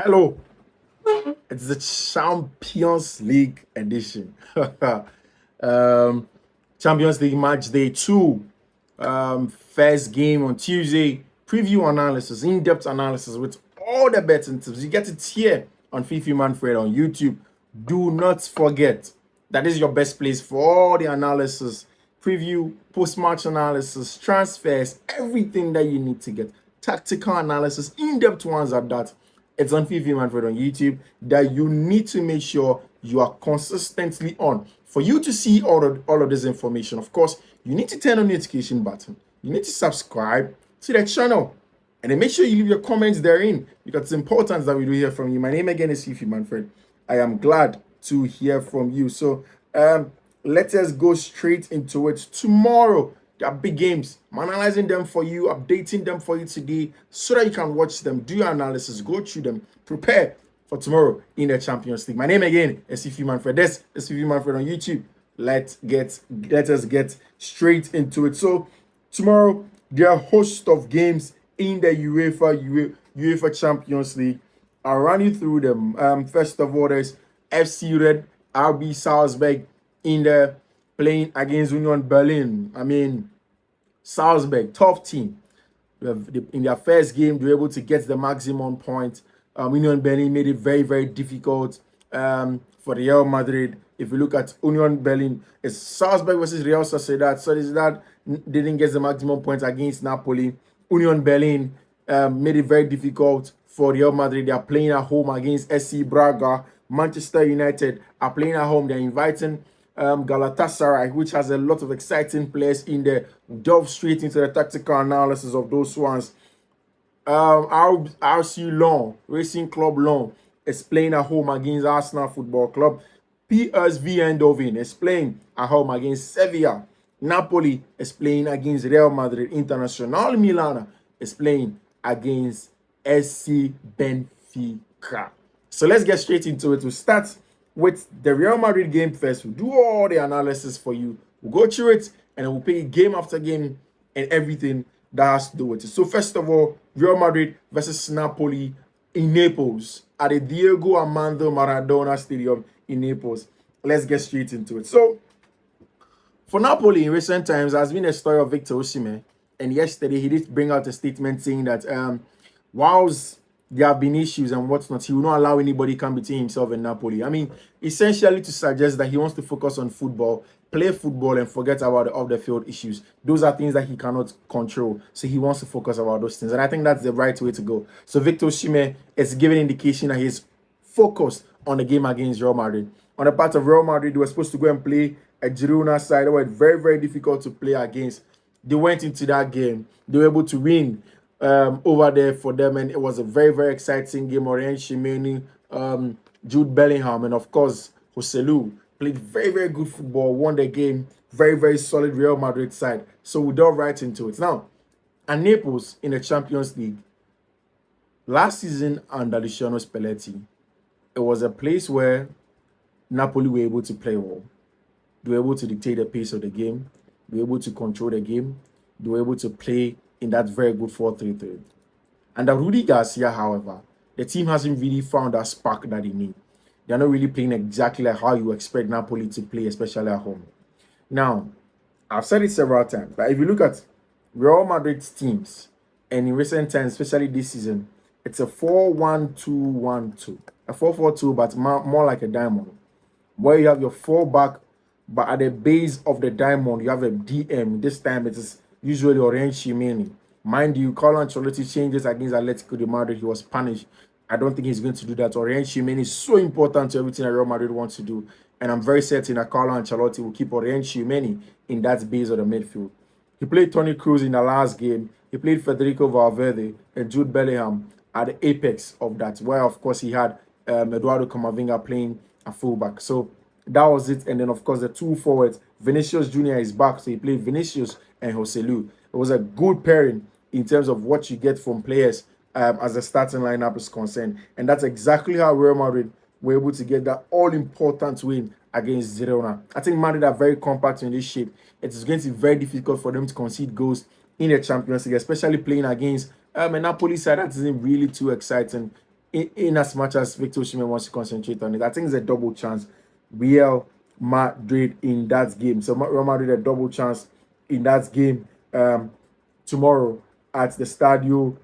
Hello, it's the Champions League edition. um, Champions League match day 2. First game on Tuesday. Preview analysis, in-depth analysis with all the betting tips. You get it here on Fiifi-Manfred on YouTube. Do not forget that is your best place for all the analysis, preview, post-match analysis, transfers, everything that you need to get. Tactical analysis, in-depth ones at that. It's on Fiifi-Manfred on YouTube that you need to make sure you are consistently on. For you to see all of this information, of course, you need to turn on the notification button. You need to subscribe to the channel. And then make sure you leave your comments therein because it's important that we do hear from you. My name again is Fiifi-Manfred. I am glad to hear from you. So let us go straight into it. Tomorrow, there are big games. I'm analyzing them for you, updating them for you today so that you can watch them, do your analysis, go through them, prepare for tomorrow in the Champions League. My name again is Fiifi-Manfred. This is Fiifi-Manfred on YouTube. Let us get straight into it. So tomorrow, there are a host of games in the UEFA Champions League. I'll run you through them. First of all, there's FC Red RB Salzburg in the playing against Union Berlin. I mean, Salzburg, tough team. In their first game, they were able to get the maximum point. Union Berlin made it very, very difficult for Real Madrid. If you look at Union Berlin, it's Salzburg versus Real Sociedad. So that didn't get the maximum points against Napoli. Union Berlin made it very difficult for Real Madrid. They are playing at home against SC Braga. Manchester United are playing at home. They're inviting Galatasaray, which has a lot of exciting players in there. We'll delve straight into the tactical analysis of those ones. RC Lyon, Racing Club Lyon, is playing at home against Arsenal Football Club. PSV Eindhoven is playing at home against Sevilla. Napoli is playing against Real Madrid. International Milan is playing against SC Benfica. So let's get straight into it. We'll start with the Real Madrid game first. We'll do all the analysis for you. We'll go through it and then we'll play game after game and everything that has to do with it. So first of all, Real Madrid versus Napoli in Naples at the Diego Armando Maradona Stadium in Naples. Let's get straight into it. So for Napoli in recent times, has been a story of Victor Osimhen. And yesterday, he did bring out a statement saying that whilst there have been issues and whatnot, he will not allow anybody come between himself and Napoli. I mean, essentially to suggest that he wants to focus on football, play football, and forget about the off-the-field issues. Those are things that he cannot control. So he wants to focus about those things. And I think that's the right way to go. So Victor Osimhen is giving indication that he's focused on the game against Real Madrid. On the part of Real Madrid, they were supposed to go and play a Girona side that were very, very difficult to play against. They went into that game. They were able to win over there for them, and it was a very, very exciting game. Aurélien Tchouameni, Jude Bellingham, and of course, Joselu played very, very good football, won the game. Very, very solid Real Madrid side. So we delve right into it. Now, at Naples in the Champions League, last season under Luciano Spalletti, it was a place where Napoli were able to play well. They were able to dictate the pace of the game. They were able to control the game. They were able to play in that very good 4-3-3. Under Rudy Garcia, however, the team hasn't really found that spark that they need. They're not really playing exactly like how you expect Napoli to play, especially at home. Now, I've said it several times, but if you look at Real Madrid's teams, and in recent times, especially this season, it's a 4-1-2-1-2. A 4-4-2, but more like a diamond, where you have your 4-back, but at the base of the diamond, you have a DM. This time, it is usually Aurélien Tchouameni. Mind you, Carlo Ancelotti changes against Atletico de Madrid. He was punished. I don't think he's going to do that. Aurélien Tchouameni is so important to everything that Real Madrid wants to do. And I'm very certain that Carlo Ancelotti will keep Aurélien Tchouameni in that base of the midfield. He played Toni Kroos in the last game. He played Federico Valverde and Jude Bellingham at the apex of that, where, of course, he had Eduardo Camavinga playing a fullback. So that was it. And then, of course, the two forwards, Vinicius Jr. is back. So he played Vinicius and Joselu. It was a good pairing in terms of what you get from players as the starting lineup is concerned. And that's exactly how Real Madrid were able to get that all-important win against Girona. I think Madrid are very compact in this shape. It is going to be very difficult for them to concede goals in the Champions League, especially playing against a Napoli side that isn't really too exciting in as much as Victor Osimhen wants to concentrate on it. I think it's a double chance. Real Madrid in that game. So Real Madrid a double chance in that game tomorrow at the Stadio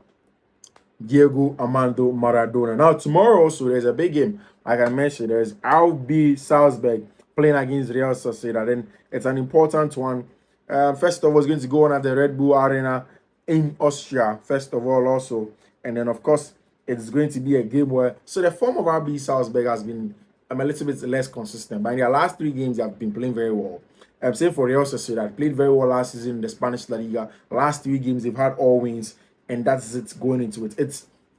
Diego Armando Maradona. Now tomorrow also there's a big game. Like I mentioned, there's RB Salzburg playing against Real Sociedad. And it's an important one. First of all, it's going to go on at the Red Bull Arena in Austria, first of all, also. And then, of course, it's going to be a game where... So the form of RB Salzburg has been a little bit less consistent. But in their last 3 games, they have been playing very well. Same for Real Sociedad. Played very well last season in the Spanish La Liga. Last 3 games, they've had all wins. And that's it going into it.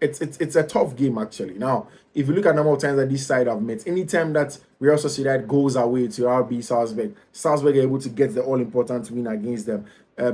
It's a tough game, actually. Now, if you look at the number of times that this side have met, anytime that Real Sociedad goes away to RB Salzburg, Salzburg are able to get the all-important win against them.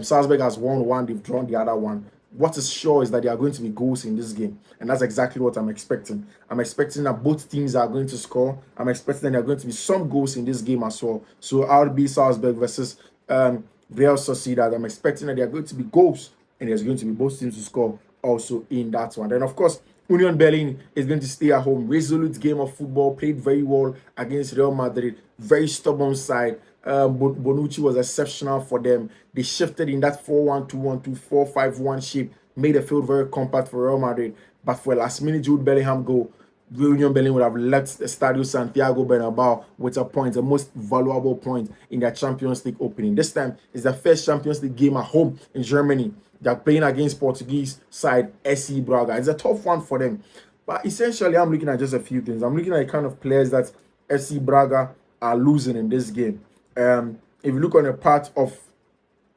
Salzburg has won one, they've drawn the other one. What is sure is that there are going to be goals in this game, and that's exactly what I'm expecting. I'm expecting that both teams are going to score. I'm expecting that there are going to be some goals in this game as well. So RB Salzburg versus Real Sociedad, I'm expecting that there are going to be goals, and there's going to be both teams to score also in that one. Then, of course, Union Berlin is going to stay at home. Resolute game of football, played very well against Real Madrid. Very stubborn side. Bonucci was exceptional for them. They shifted in that 4-1-2-1 to 4-5-1 shape, made the field very compact for Real Madrid. But for a last-minute Jude Bellingham goal, Union Berlin would have left the Stadio Santiago Bernabeu with a point, the most valuable point in their Champions League opening. This time is the first Champions League game at home in Germany. They're playing against Portuguese side SC Braga. It's a tough one for them. But essentially, I'm looking at just a few things. I'm looking at the kind of players that FC Braga are losing in this game. If you look on the part of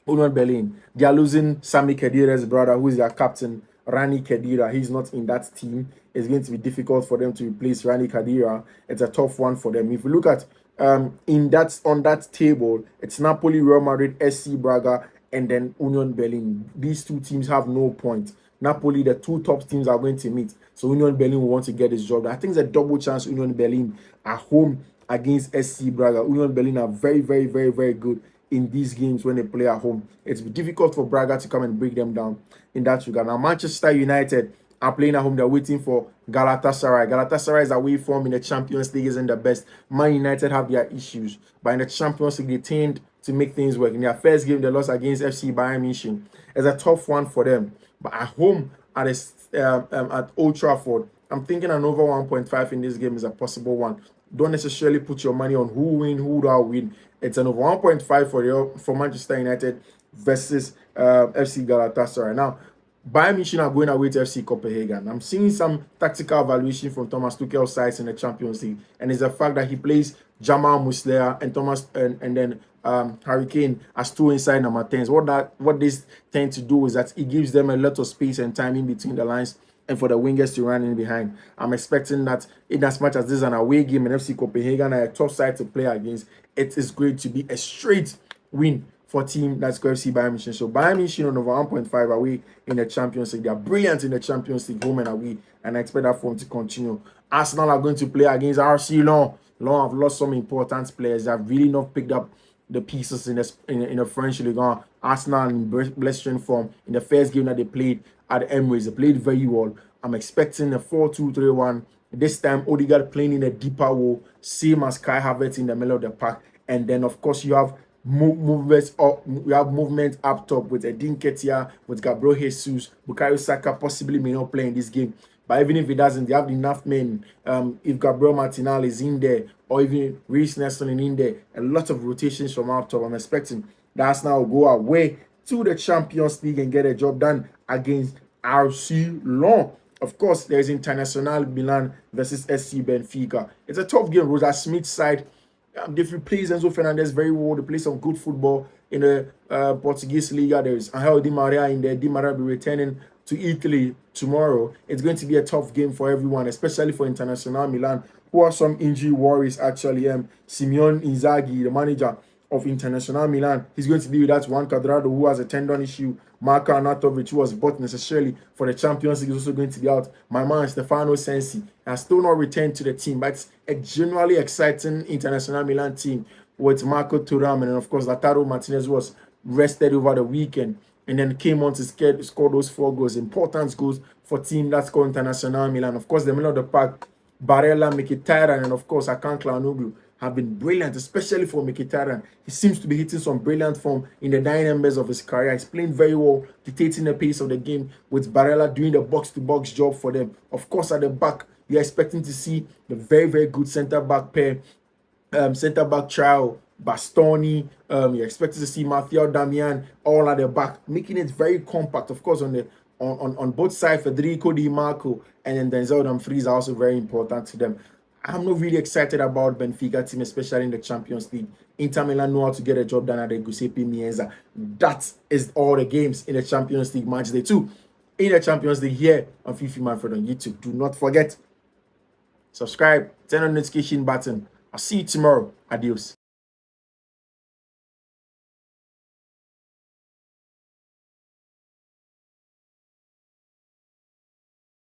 Union Berlin, they are losing Sami Khedira's brother, who is their captain, Rani Khedira. He's not in that team. It's going to be difficult for them to replace Rani Khedira. It's a tough one for them. If you look at on that table, it's Napoli, Real Madrid, SC Braga, and then Union Berlin. These 2 teams have no point. Napoli, the 2 top teams are going to meet. So Union Berlin will want to get this job. I think it's a double chance Union Berlin at home against SC Braga. Union Berlin are very, very, very, very good in these games when they play at home. It's difficult for Braga to come and break them down in that regard. Now, Manchester United are playing at home. They're waiting for Galatasaray. Galatasaray is away form in the Champions League isn't the best. Man United have their issues. But in the Champions League, they tend to make things work. In their first game, they lost against FC Bayern Munich. It's a tough one for them. But at home, at Old Trafford, I'm thinking an over 1.5 in this game is a possible one. Don't necessarily put your money on who win, who will win. It's an over 1.5 for Manchester United versus FC Galatasaray. Now, Bayern Munich are going away to FC Copenhagen. I'm seeing some tactical evaluation from Thomas Tuchel's sides in the Champions League, and it's the fact that he plays Jamal Musiala and then Harry Kane as 2 inside number 10s. What this tend to do is that it gives them a lot of space and time in between the lines, and for the wingers to run in behind. I'm expecting that in as much as this is an away game and FC Copenhagen are a tough side to play against, it is going to be a straight win for team that's going to see Bayern Munich. So Bayern Munich on over 1.5 away in the Champions League. They are brilliant in the Champions League, home and away, and I expect that form to continue. Arsenal are going to play against RC Lyon. Lyon have lost some important players. They have really not picked up the pieces in the French League. Arsenal in blistering form in the first game that they played at the Emirates. They played very well. I'm expecting a 4-2-3-1. This time, Odegaard playing in a deeper role, same as Kai Havertz in the middle of the park. And then, of course, you have movement up top with Edin Ketia, with Gabriel Jesus. Bukayo Saka possibly may not play in this game. But even if he doesn't, they have enough men. If Gabriel Martinelli is in there, or even Reece Nelson in there, a lot of rotations from up top. I'm expecting that Arsenal will go away to the Champions League and get a job done against RC Lyon. Of course, there's International Milan versus SC Benfica. It's a tough game. Rosa Smith's side, they play Enzo Fernandez very well. They play some good football in the Portuguese Liga. There's Angel Di Maria in there. Di Maria will be returning to Italy tomorrow. It's going to be a tough game for everyone, especially for International Milan, who have some injury worries actually. Simeone Inzaghi, the manager of International Milan, he's going to be with that Juan Cuadrado, who has a tendon issue. Marko Arnautovic, who was bought necessarily for the Champions League, is also going to be out. My man, Stefano Sensi, has still not returned to the team, but it's a genuinely exciting International Milan team with Marco Thuram and, of course, Lautaro Martinez was rested over the weekend. and then came on to score those 4 goals, important goals for team that's called International Milan. Of course, the middle of the pack, Barella, Mkhitaryan, and of course Hakan Çalhanoğlu have been brilliant, especially for Mkhitaryan. He seems to be hitting some brilliant form in the dying embers of his career. He's playing very well, dictating the pace of the game, with Barella doing the box-to-box job for them. Of course, at the back, you're expecting to see the very, very good centre-back pair, centre-back trio, Bastoni. You're expecting to see Matteo Damian all at the back, making it very compact. Of course, on both sides, Federico Di Marco and then Denzel Dumfries are also very important to them. I'm not really excited about Benfica team, especially in the Champions League. Inter Milan know how to get a job done at the Giuseppe Meazza. That is all the games in the Champions League match day 2. In the Champions League here on Fiifi-Manfred on YouTube. Do not forget, subscribe, turn on the notification button. I'll see you tomorrow. Adios.